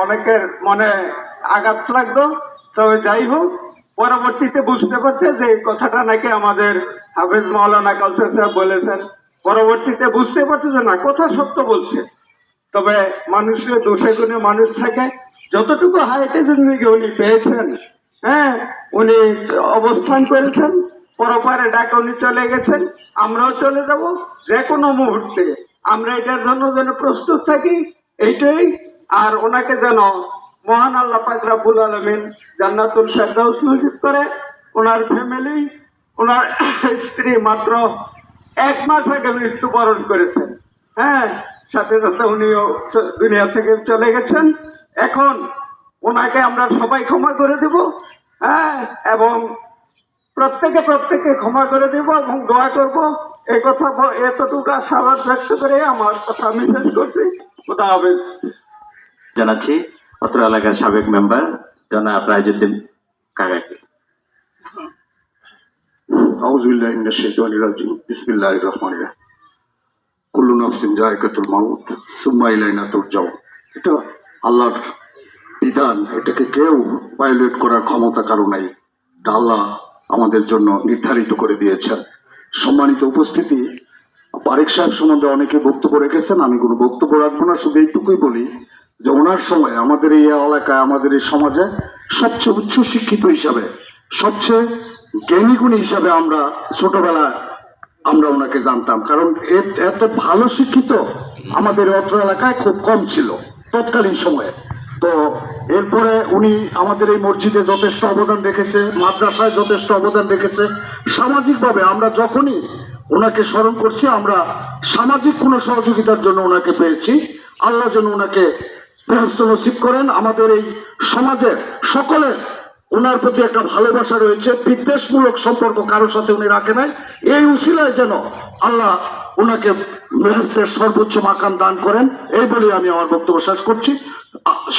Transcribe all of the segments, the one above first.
অনেকের মনে আঘাত লাগতো। তবে যাই হোক, পরবর্তীতে বুঝতে পারছে যে এই কথাটা নাকি আমাদের হাফেজ মাওলানা কাউসার সাহেব বলেছেন। পরবর্তীতে বুঝতে পারছে যে না, কথা সত্য বলছে। তবে মানুষের দোষে গুণে মানুষ থাকে। যতটুকু হায়াতে জিন্দেগি উনি পেয়েছেন, হ্যাঁ, উনি অবস্থান করেছেন, পরপারে ডাকে উনি চলে গেছেন, আমরাও চলে যাব যে কোনো মুহূর্তে। আমরা এটার জন্য যেন প্রস্তুত থাকি, এইটাই। আর ওনাকে যেন মহান আল্লাহ পাক রব্বুল আলামিন জান্নাতুল ফেরদাউস নসিব করে। ওনার ফ্যামিলি, ওনার স্ত্রী মাত্র 1 মাস আগে মৃত্যুবরণ করেছেন, হ্যাঁ, সাথে সাথে উনিও দুনিয়া থেকে চলে গেছেন। এখন ওনাকে আমরা সবাই ক্ষমা করে দেব, হ্যাঁ, এবং প্রত্যেকে ক্ষমা করে দেব এবং দোয়া করব। এই কথা এতটুকু আশাবাদ ব্যক্ত করে আমার কথা আমি শেষ করছি। খোদা হাফেজ। জানাচ্ছি অত্র এলাকার সাবেক মেম্বার জনাব রাইজুদ্দিন কাকাকে। আউযু বিল্লাহি মিনাশ শাইতানির রাজিম। বিসমিল্লাহির রহমানির রহিম। কুল্লু নাফসিন যায়কাতুল মাউত সুম্মা ইলাইনা তুরজাউন। এটা আল্লাহর বিধান, এটাকে কেউ ভায়োলেট করার ক্ষমতা কারো নাই। এটা আল্লাহ আমাদের জন্য নির্ধারিত করে দিয়েছেন। সম্মানিত উপস্থিতি, পারেক সাহেব সম্বন্ধে অনেকে বক্তব্য রেখেছেন, আমি কোনো বক্তব্য রাখবো না। শুধু এইটুকুই বলি যে ওনার সময় আমাদের এই এলাকায়, আমাদের এই সমাজে সবচেয়ে উচ্চ শিক্ষিত হিসাবে, সবচেয়ে জ্ঞানীগুণী হিসাবে আমরা ছোটবেলায় আমরা ওনাকে জানতাম। কারণ এত ভালো শিক্ষিত আমাদের অত্র এলাকায় খুব কম ছিল তৎকালীন সময়ে। তো এরপরে উনি আমাদের এই মসজিদে যথেষ্ট অবদান রেখেছে, মাদ্রাসায় যথেষ্ট অবদান রেখেছে। সামাজিকভাবে আমরা যখনই ওনাকে স্মরণ করছি, আমরা সামাজিক কোনো সহযোগিতার জন্য ওনাকে পেয়েছি। আল্লাহ যেন ওনাকে বেহেশত নসিব করেন। আমাদের এই সমাজের সকলের ওনার প্রতি একটা ভালোবাসা রয়েছে, বিদ্বেষমূলক সম্পর্ক কারোর সাথে উনি রাখে নাই। এই উসিলায় যেন আল্লাহ ওনাকে বেহেশতের সর্বোচ্চ মাকাম দান করেন, এই বলে আমি আমার বক্তব্য শেষ করছি।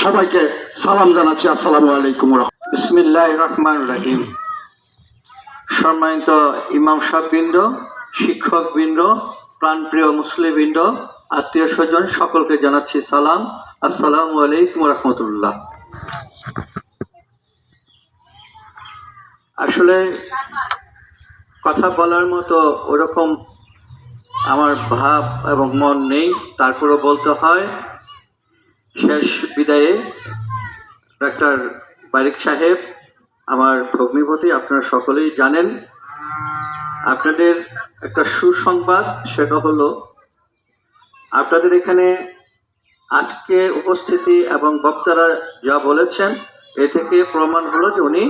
সবাইকে সালাম জানাচ্ছি। আসসালামু আলাইকুম। বিসমিল্লাহির রহমানির রহিম। সম্মানিত ইমাম সাহেববৃন্দ, শিক্ষকবৃন্দ, প্রাণপ্রিয় মুসলিমবৃন্দ, আত্মীয় স্বজন, সকলকে জানাচ্ছি সালাম। আসসালামু আলাইকুম রহমতুল্লাহ। আসলে কথা বলার মতো ওরকম আমার ভাব এবং মন নেই, তারপরও বলতে হয়। শেষ বিদায়ে ডাক্তার পারেক সাহেব আমার ভগ্নিপতি, আপনারা সকলেই জানেন। আপনাদের একটা সুসংবাদ, সেটা হলো আপনাদের এখানে আজকে উপস্থিতি এবং বক্তারা যা বলেছেন, এ থেকে প্রমাণ হলো যে উনি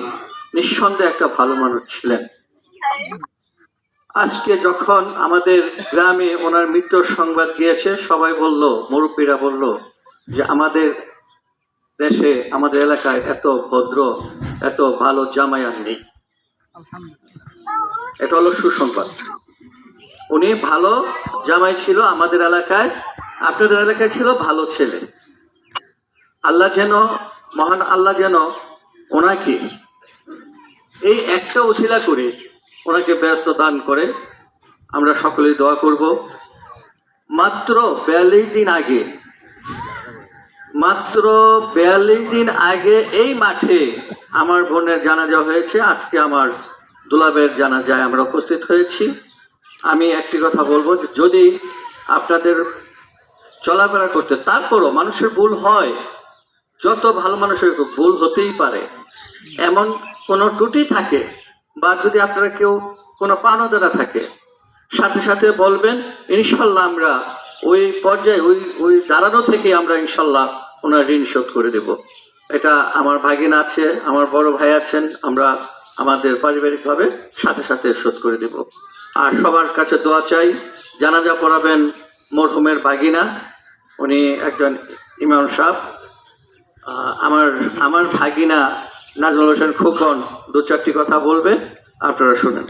নিঃসন্দেহে একটা ভালো মানুষ ছিলেন। আজকে যখন আমাদের গ্রামে ওনার মৃত্যুর সংবাদ গিয়েছে, সবাই বলল, মুরব্বীরা বলল যে আমাদের দেশে, আমাদের এলাকায় এত ভদ্র, এত ভালো জামাই আর নেই। এটা হলো সুসংবাদ। উনি ভালো জামাই ছিল আমাদের এলাকায়, আপনাদের এলাকায় ছিল ভালো ছেলে। আল্লাহ যেন, মহান আল্লাহ যেন ওনাকে এই একটা উছিলা করে ওনাকে ব্যস্ত দান করে, আমরা সকলেই দোয়া করব। মাত্র 42 দিন আগে এই মাঠে আমার বোনের জানাজা হয়েছে। আজকে আমার দুলাবের জানাজায় আমরা উপস্থিত হয়েছি। আমি একটি কথা বলবো, যদি আপনাদের চলাফেরা করতে, তারপরও মানুষের ভুল হয়, যত ভালো মানুষের ভুল হতেই পারে, এমন কোনো ত্রুটি থাকে বা যদি আপনারা কেউ কোনো পাওনাদারা থাকে, সাথে সাথে বলবেন। ইনশাল্লাহ আমরা ওই পর্যায়ে, ওই দাঁড়ানো থেকে আমরা ইনশাল্লাহ ওনার ঋণ শোধ করে দেব। এটা আমার ভাগিনা আছে, আমার বড় ভাই আছেন, আমরা আমাদের পারিবারিকভাবে সাথে সাথে শোধ করে দেব। আর সবার কাছে দোয়া চাই। জানাজা পড়াবেন মরহুমের ভাগিনা, উনি একজন ইমাম সাহেব। আমার ভাগিনা নাজমুল হোসেন খোকন 2-4টি কথা বলবে, আপনারা শুনেন।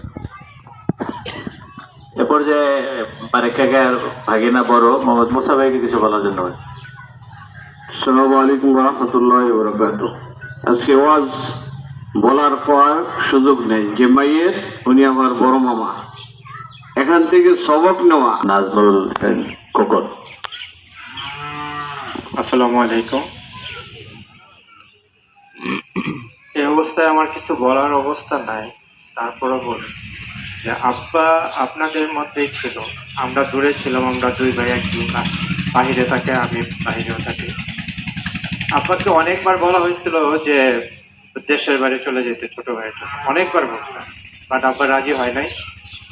এ পর্যায়ে পারেক কাকার ভাগিনা বড় মোহাম্মদ মুসা ভাইকে কিছু বলার জন্য। আসসালামু আলাইকুম ওয়া রাহমাতুল্লাহি ওয়া বারাকাতুহু। আজকে ওয়াজ বলার পর সুযোগ নেই যে মাইয়ের উনি আমার বড় মামা, এখান থেকে সবক নেওয়া। নাজমুল খোকন। আসসালামু আলাইকুম। অবস্থায় আমার কিছু বলার অবস্থা নাই, তারপরে বলি যে আব্বা আপনাদের মধ্যেই ছিল, আমরা দূরে ছিলাম, আমরা দুই ভাই একজন বাহিরে থাকে, আমি বাহিরেও থাকি। আব্বাকে অনেকবার বলা হয়েছিল যে দেশের বাড়ি চলে যেতে, ছোট ভাইয়ের জন্য অনেকবার বলতাম, বাট আব্বা রাজি হয় নাই,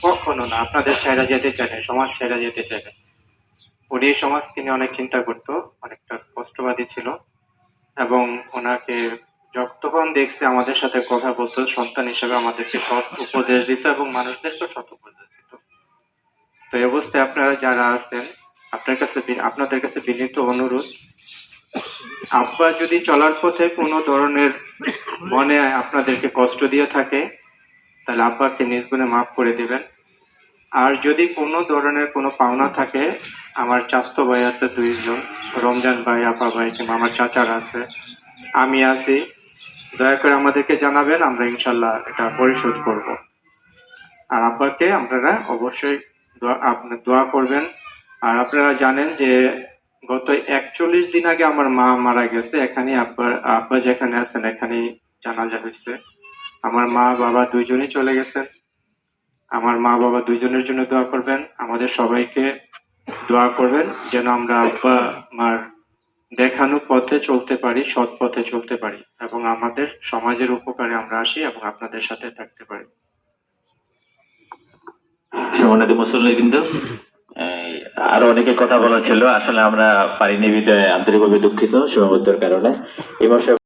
কখনো না। আপনাদের ছেড়া যেতে চায় না, সমাজ ছেড়া যেতে চায় না। উনি এই সমাজকে নিয়ে অনেক চিন্তা করতো, অনেকটা কষ্টবাদী ছিল, এবং ওনাকে যতক্ষণ দেখছে আমাদের সাথে কথা বলতো, সন্তান হিসেবে আমাদেরকে সৎ উপদেশ দিত এবং মানুষদেরকে সৎ উপদেশ দিত। তো এই অবস্থায় আপনারা যারা আছেন, আপনাদের কাছে বিনীত অনুরোধ, আব্বা যদি চলার পথে কোনো ধরনের মনে আপনাদেরকে কষ্ট দিয়ে থাকে, তাহলে আব্বাকে নিজ গুণে মাফ করে দিবেন। আর যদি কোনো ধরনের কোনো পাওনা থাকে, আমার চাচাতো ভাই আছে 2 জন, রমজান ভাই, আপা ভাই, কিংবা আমার চাচারা আছে, আমি আছি, দয়া করে আমাদেরকে জানাবেন, আমরা ইনশাল্লাহ এটা পরিশোধ করব। আর আব্বাকে আপনারা অবশ্যই দোয়া করবেন। আর আপনারা জানেন যে গত 41 দিন আগে আমার মা মারা গেছে, এখানে আব্বা যেখানে আছেন এখানেই জানাজা হয়েছে। আমার মা বাবা 2 জনই চলে গেছেন। আমার মা বাবা 2 জনের জন্য দোয়া করবেন, আমাদের সবাইকে দোয়া করবেন যেন আমরা আব্বা মার দেখানো পথে চলতে পারি, সৎ পথে চলতে পারি, এবং আমাদের সমাজের উপকারে আমরা আসি এবং আপনাদের সাথে থাকতে পারি। সম্মানিত মুসল্লিবৃন্দ, আরো অনেকে কথা বলা ছিল, আসলে আমরা পারিনি বিদায় আন্তরিকভাবে দুঃখিত সীমাবদ্ধতার কারণে। এই মাসে